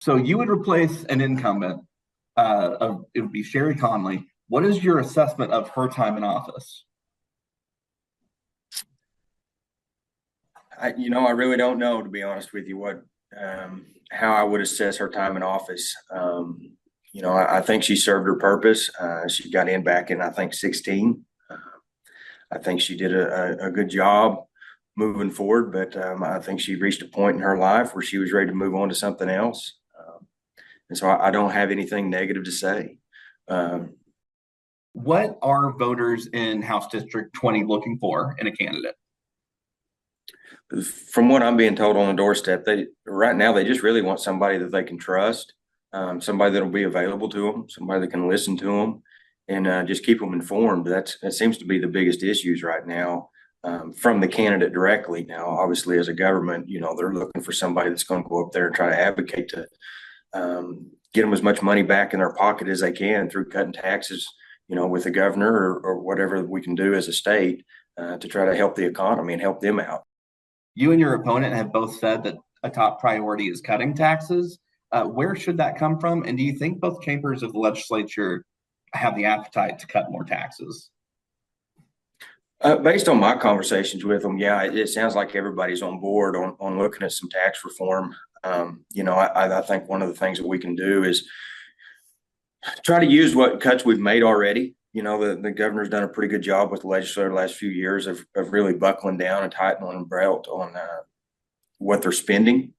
So you would replace an incumbent. It would be Sherry Conley. What is your assessment of her time in office? I really don't know, to be honest with you, how I would assess her time in office. I think she served her purpose. She got in back in, I think, 16. Uh, I think she did a good job moving forward, but I think she reached a point in her life where she was ready to move on to something else. And so I don't have anything negative to say. Um, What are voters in House District 20 looking for in a candidate? from what I'm being told on the doorstep, they right now they just really want somebody that they can trust, somebody that'll be available to them, somebody that can listen to them, and just keep them informed. That seems to be the biggest issues right now, from the candidate directly. Now, obviously, as a government, they're looking for somebody that's going to go up there and try to advocate to get them as much money back in their pocket as they can through cutting taxes, with the governor or whatever we can do as a state to try to help the economy and help them out. You and your opponent have both said that a top priority is cutting taxes. Where should that come from? And do you think both chambers of the legislature have the appetite to cut more taxes? Based on my conversations with them, yeah, it sounds like everybody's on board on looking at some tax reform. I think one of the things that we can do is try to use what cuts we've made already. The governor's done a pretty good job with the legislature the last few years of really buckling down and tightening the belt on what they're spending.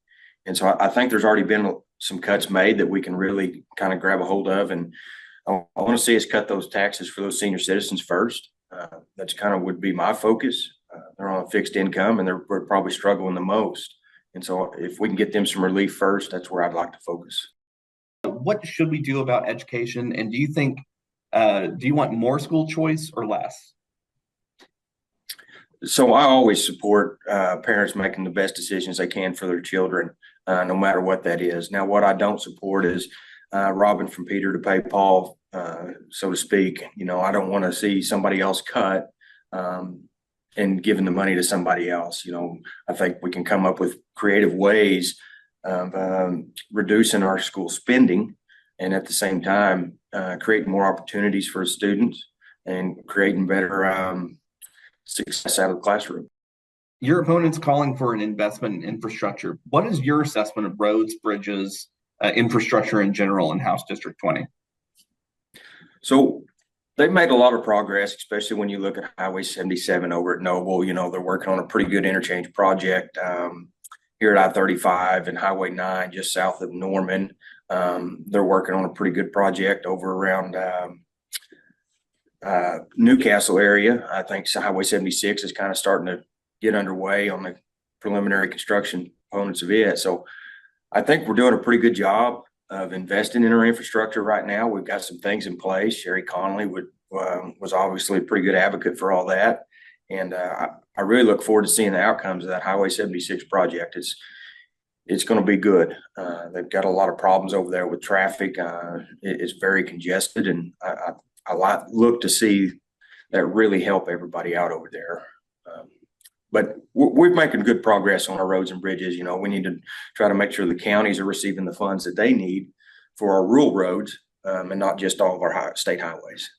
And so I think there's already been some cuts made that we can really kind of grab a hold of. And I want to see us cut those taxes for those senior citizens first. That's kind of would be my focus. They're on a fixed income and we're probably struggling the most. And so if we can get them some relief first, that's where I'd like to focus. What should we do about education? And do you want more school choice or less? So I always support parents making the best decisions they can for their children, no matter what that is. Now, what I don't support is robbing from Peter to pay Paul, so to speak. I don't want to see somebody else cut and giving the money to somebody else. I think we can come up with creative ways of reducing our school spending and at the same time creating more opportunities for students and creating better success out of the classroom. Your opponent's calling for an investment in infrastructure. What is your assessment of roads, bridges, infrastructure in general in House District 20? So they've made a lot of progress, especially when you look at Highway 77 over at Noble. They're working on a pretty good interchange project here at I-35 and Highway 9 just south of Norman. They're working on a pretty good project over around Newcastle area. I think Highway 76 is kind of starting to get underway on the preliminary construction components of it. So I think we're doing a pretty good job of investing in our infrastructure right now. We've got some things in place. Sherry Conley was obviously a pretty good advocate for all that. And I really look forward to seeing the outcomes of that Highway 76 project. It's going to be good. They've got a lot of problems over there with traffic. It's very congested, and I look to see that really help everybody out over there. But we're making good progress on our roads and bridges. We need to try to make sure the counties are receiving the funds that they need for our rural roads, and not just all of our state highways.